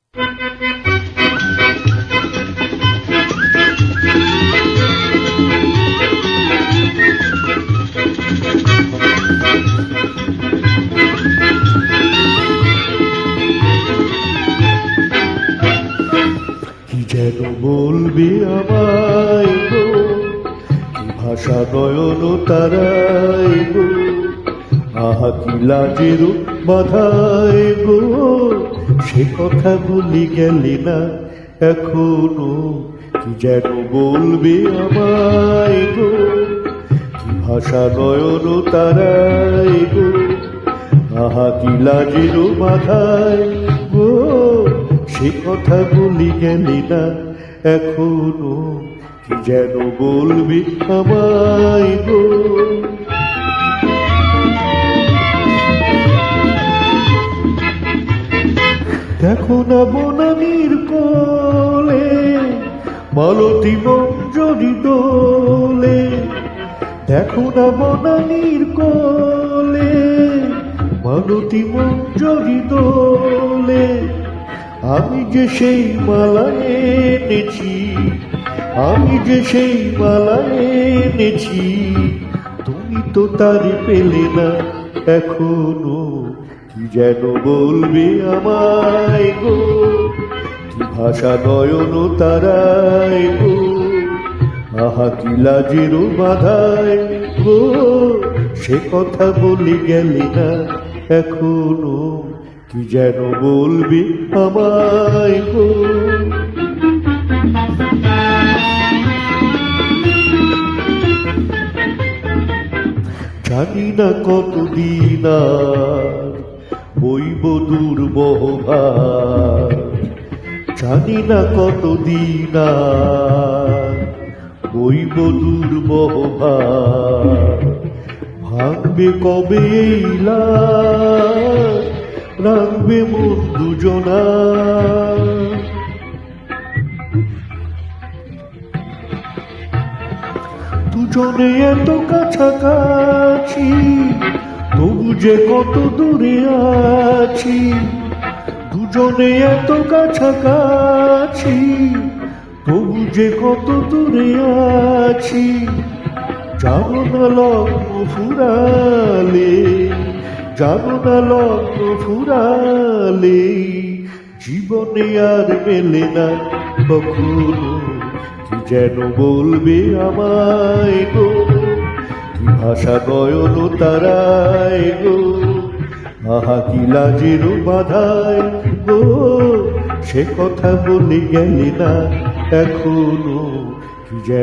কি যেন বলবে আমায় গো, কি ভাষা নয়ন তারাই গো, আহা কি লাজের বাধায় গো, সে কথা বলি গেলে না এখনো। কি যেন বলবে আমায় গো, কি ভাষা নয়ন তারাই গো, আহা কি লাজের বাধায় গো, সে কথা বলি গেলি না এখনো। কি যেন বলবি আমায় গো। দেখো না বনানীর কোলে মালতী মঞ্জরি দোলে, দেখো না বনানীর কোলে মালতী মঞ্জরি দোলে, আমি যে সেই মালা এনেছি, আমি যে সেই মালা এনেছি, তুমি তো তার পেলে না এখনো। কি যেন বলবে আমায় গো, কি ভাষা নয়ন তারায় গো, আহা কি লাজের বাধায় গো, সে কথা বলি গেলি না এখনো। কি যেন বলবি আমায় গো। জানি না কতদিন আর বইব দুর্বহার, জানি না কতদিন আর বইব দুর্বহার, ভাঙবে কবে এই লাল, রাখবে মন দুজনা। দুজনে এত কাছাকাছি, তবু যে কত দূরে আছি। দুজনে এত কাছাকাছি, তবু যে কত দূরে আছি। জানো না লগ্ন ফুরালে, জানো না লগ্ন ফুরালে, জীবনে আর মেলে না কখনো। কি যেন বলবে আমায় গো, কি ভাষা নয়ন তারায় গো, আহা কি লাজের বাধায় গো, সে কথা বলে গেলে না এখনো। কি যেন